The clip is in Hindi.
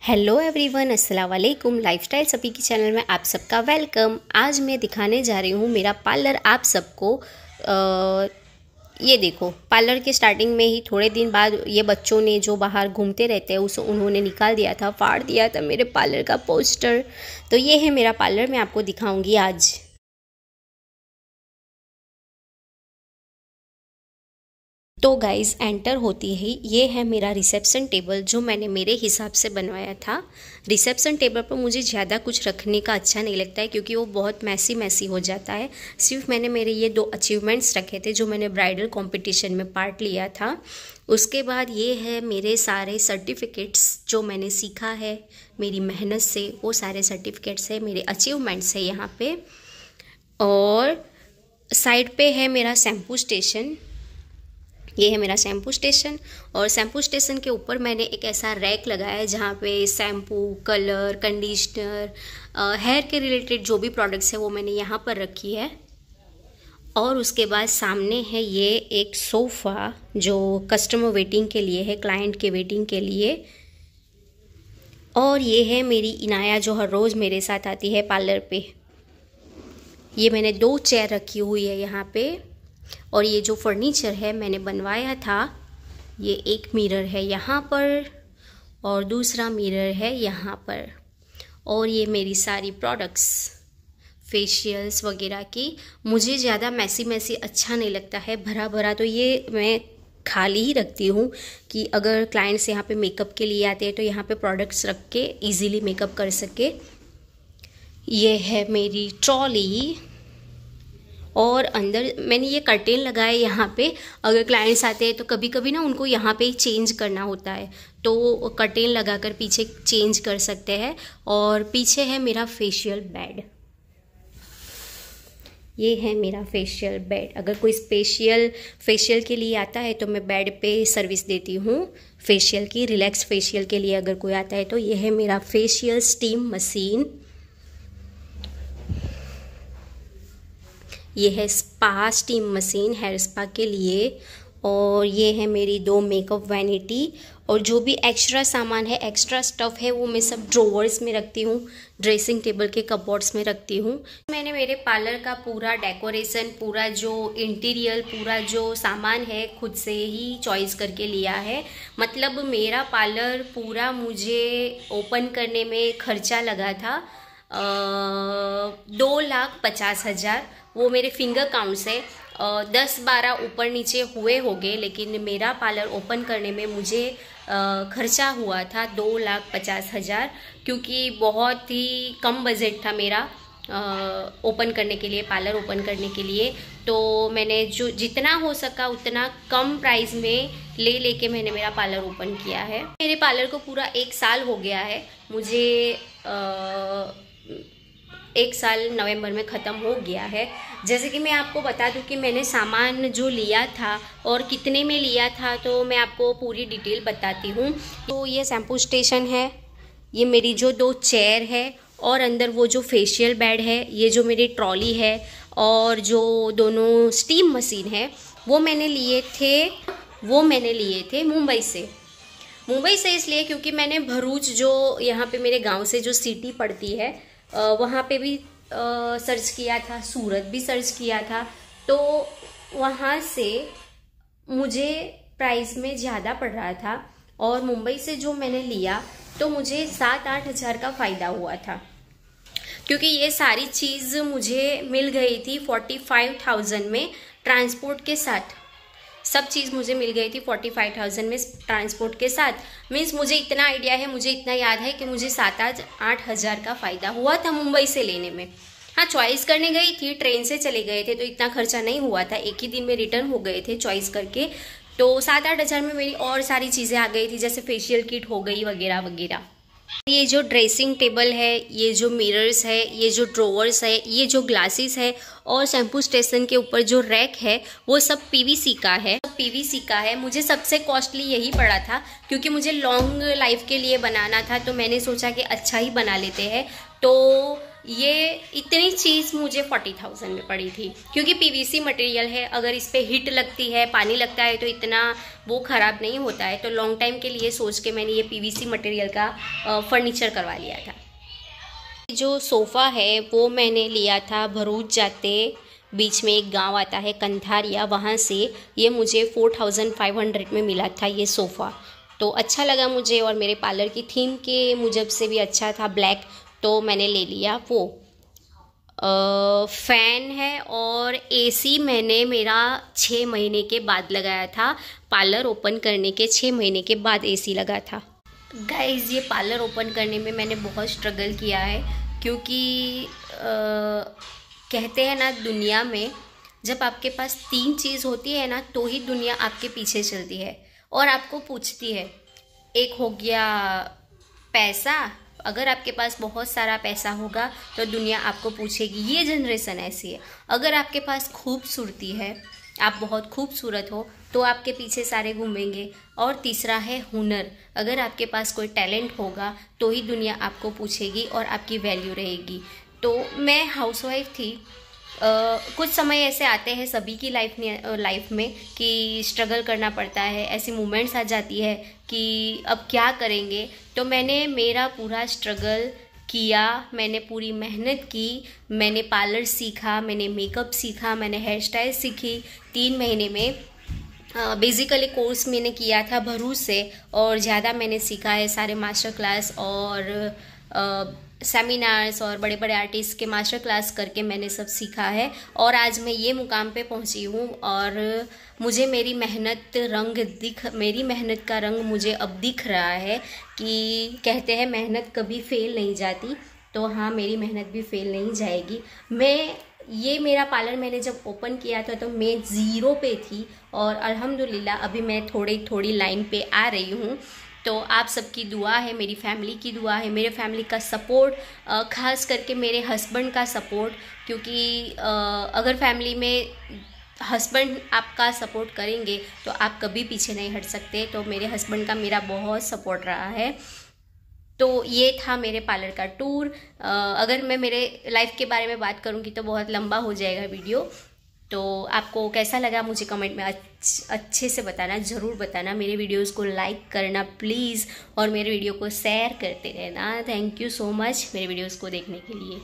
हेलो एवरीवन, अस्सलाम वालेकुम। लाइफस्टाइल सभी की चैनल में आप सबका वेलकम। आज मैं दिखाने जा रही हूँ मेरा पार्लर आप सबको। ये देखो, पार्लर के स्टार्टिंग में ही थोड़े दिन बाद ये बच्चों ने जो बाहर घूमते रहते हैं उसे उन्होंने निकाल दिया था, फाड़ दिया था मेरे पार्लर का पोस्टर। तो ये है मेरा पार्लर, मैं आपको दिखाऊंगी आज। तो गाइज़, एंटर होती ही ये है मेरा रिसेप्शन टेबल जो मैंने मेरे हिसाब से बनवाया था। रिसेप्शन टेबल पर मुझे ज़्यादा कुछ रखने का अच्छा नहीं लगता है क्योंकि वो बहुत मैसी हो जाता है। सिर्फ मैंने मेरे ये 2 अचीवमेंट्स रखे थे जो मैंने ब्राइडल कंपटीशन में पार्ट लिया था। उसके बाद ये है मेरे सारे सर्टिफिकेट्स जो मैंने सीखा है मेरी मेहनत से, वो सारे सर्टिफिकेट्स है, मेरे अचीवमेंट्स है यहाँ पे। और साइड पे है मेरा शैम्पू स्टेशन। ये है मेरा शैम्पू स्टेशन और शैम्पू स्टेशन के ऊपर मैंने एक ऐसा रैक लगाया है जहाँ पे शैम्पू, कलर, कंडीशनर, हेयर के रिलेटेड जो भी प्रोडक्ट्स है वो मैंने यहाँ पर रखी है। और उसके बाद सामने है ये एक सोफ़ा जो कस्टमर वेटिंग के लिए है, क्लाइंट के वेटिंग के लिए। और ये है मेरी इनाया जो हर रोज़ मेरे साथ आती है पार्लर पे। ये मैंने 2 चेयर रखी हुई है यहाँ पे। और ये जो फर्नीचर है मैंने बनवाया था, ये एक मिरर है यहाँ पर और दूसरा मिरर है यहाँ पर। और ये मेरी सारी प्रोडक्ट्स, फेशियल्स वगैरह की। मुझे ज़्यादा मैसी अच्छा नहीं लगता है, भरा भरा, तो ये मैं खाली ही रखती हूँ कि अगर क्लाइंट्स यहाँ पे मेकअप के लिए आते हैं तो यहाँ पे प्रोडक्ट्स रख के इजीली मेकअप कर सके। ये है मेरी ट्रॉली। और अंदर मैंने ये कर्टेन लगाए यहाँ पे। अगर क्लाइंट्स आते हैं तो कभी कभी ना उनको यहाँ पे ही चेंज करना होता है तो कर्टेन लगाकर पीछे चेंज कर सकते हैं। और पीछे है मेरा फेशियल बेड। ये है मेरा फेशियल बेड। अगर कोई स्पेशल फेशियल के लिए आता है तो मैं बेड पे सर्विस देती हूँ फेशियल की, रिलैक्स फेशियल के लिए अगर कोई आता है तो। ये है मेरा फेशियल स्टीम मशीन। ये है spa steam machine, hair spa के लिए। और ये है मेरी 2 मेकअप वैनिटी। और जो भी एक्स्ट्रा सामान है, एक्स्ट्रा स्टफ़ है, वो मैं सब ड्रॉवर्स में रखती हूँ, ड्रेसिंग टेबल के कपबोर्ड्स में रखती हूँ। मैंने मेरे पार्लर का पूरा डेकोरेशन, पूरा जो इंटीरियर, पूरा जो सामान है खुद से ही चॉइस करके लिया है। मतलब मेरा पार्लर पूरा मुझे ओपन करने में खर्चा लगा था 2,50,000। वो मेरे फिंगर काउंट से 10-12 ऊपर नीचे हुए होंगे, लेकिन मेरा पार्लर ओपन करने में मुझे खर्चा हुआ था 2,50,000 क्योंकि बहुत ही कम बजट था मेरा ओपन करने के लिए, पार्लर ओपन करने के लिए। तो मैंने जो जितना हो सका उतना कम प्राइस में लेके मैंने मेरा पार्लर ओपन किया है। मेरे पार्लर को पूरा 1 साल हो गया है। मुझे 1 साल नवंबर में ख़त्म हो गया है। जैसे कि मैं आपको बता दूं कि मैंने सामान जो लिया था और कितने में लिया था, तो मैं आपको पूरी डिटेल बताती हूँ। तो ये शैम्पू स्टेशन है, ये मेरी जो 2 चेयर है, और अंदर वो जो फेशियल बेड है, ये जो मेरी ट्रॉली है, और जो दोनों स्टीम मशीन है वो मैंने लिए थे मुंबई से इसलिए क्योंकि मैंने भरूच, जो यहाँ पे मेरे गांव से जो सिटी पड़ती है, वहाँ पे भी सर्च किया था, सूरत भी सर्च किया था। तो वहाँ से मुझे प्राइस में ज़्यादा पड़ रहा था और मुंबई से जो मैंने लिया तो मुझे 7-8 हज़ार का फ़ायदा हुआ था क्योंकि ये सारी चीज़ मुझे मिल गई थी 45,000 में ट्रांसपोर्ट के साथ। सब चीज़ मुझे मिल गई थी 45,000 में ट्रांसपोर्ट के साथ। मीन्स मुझे इतना आइडिया है, मुझे इतना याद है कि मुझे 7-8 हज़ार का फ़ायदा हुआ था मुंबई से लेने में। हाँ, चॉइस करने गई थी, ट्रेन से चले गए थे तो इतना खर्चा नहीं हुआ था, एक ही दिन में रिटर्न हो गए थे चॉइस करके। तो 7-8 हज़ार में मेरी और सारी चीज़ें आ गई थी, जैसे फेशियल किट हो गई वगैरह वगैरह। ये जो ड्रेसिंग टेबल है, ये जो मिरर्स है, ये जो ड्रॉवर्स है, ये जो ग्लासेस है, और शैम्पू स्टेशन के ऊपर जो रैक है वो सब पीवीसी का है। मुझे सबसे कॉस्टली यही पड़ा था क्योंकि मुझे लॉन्ग लाइफ के लिए बनाना था, तो मैंने सोचा कि अच्छा ही बना लेते हैं। तो ये इतनी चीज़ मुझे 40,000 में पड़ी थी, क्योंकि पीवीसी मटेरियल है, अगर इस पे हीट लगती है, पानी लगता है तो इतना वो ख़राब नहीं होता है। तो लॉन्ग टाइम के लिए सोच के मैंने ये पीवीसी मटेरियल का फर्नीचर करवा लिया था। जो सोफ़ा है वो मैंने लिया था भरूच जाते, बीच में एक गांव आता है कंधारिया, वहाँ से। ये मुझे 4500 में मिला था ये सोफ़ा। तो अच्छा लगा मुझे, और मेरे पार्लर की थीम के मुजब से भी अच्छा था, ब्लैक, तो मैंने ले लिया वो। फ़ैन है और एसी मैंने मेरा 6 महीने के बाद लगाया था। पार्लर ओपन करने के 6 महीने के बाद एसी लगा था। गाइज़, ये पार्लर ओपन करने में मैंने बहुत स्ट्रगल किया है, क्योंकि कहते हैं ना, दुनिया में जब आपके पास 3 चीज़ होती है ना, तो ही दुनिया आपके पीछे चलती है और आपको पूछती है। एक हो गया पैसा, अगर आपके पास बहुत सारा पैसा होगा तो दुनिया आपको पूछेगी, ये जनरेशन ऐसी है। अगर आपके पास खूबसूरती है, आप बहुत खूबसूरत हो, तो आपके पीछे सारे घूमेंगे। और तीसरा है हुनर, अगर आपके पास कोई टैलेंट होगा तो ही दुनिया आपको पूछेगी और आपकी वैल्यू रहेगी। तो मैं हाउसवाइफ थी। कुछ समय ऐसे आते हैं सभी की लाइफ में कि स्ट्रगल करना पड़ता है, ऐसी मोमेंट्स आ जाती है कि अब क्या करेंगे। तो मैंने मेरा पूरा स्ट्रगल किया, मैंने पूरी मेहनत की, मैंने पार्लर सीखा, मैंने मेकअप सीखा, मैंने हेयर स्टाइल सीखी 3 महीने में। बेसिकली कोर्स मैंने किया था भरूच से, और ज़्यादा मैंने सीखा है, सारे मास्टर क्लास और सेमिनार्स और बड़े बड़े आर्टिस्ट के मास्टर क्लास करके मैंने सब सीखा है। और आज मैं ये मुकाम पे पहुंची हूँ, और मुझे मेरी मेहनत का रंग मुझे अब दिख रहा है। कि कहते हैं मेहनत कभी फेल नहीं जाती, तो हाँ, मेरी मेहनत भी फेल नहीं जाएगी। ये मेरा पार्लर मैंने जब ओपन किया था तो मैं 0 पे थी, और अल्हम्दुलिल्लाह अभी मैं थोड़ी लाइन पे आ रही हूँ। तो आप सबकी दुआ है, मेरी फैमिली की दुआ है, मेरे फैमिली का सपोर्ट, ख़ास करके मेरे हस्बैंड का सपोर्ट, क्योंकि अगर फैमिली में हस्बैंड आपका सपोर्ट करेंगे तो आप कभी पीछे नहीं हट सकते। तो मेरे हस्बैंड का मेरा बहुत सपोर्ट रहा है। तो ये था मेरे पार्लर का टूर। अगर मैं मेरे लाइफ के बारे में बात करूँगी तो बहुत लंबा हो जाएगा वीडियो। तो आपको कैसा लगा मुझे कमेंट में अच्छे से बताना, ज़रूर बताना। मेरे वीडियोस को लाइक करना प्लीज़, और मेरे वीडियो को शेयर करते रहना। थैंक यू सो मच मेरे वीडियोस को देखने के लिए।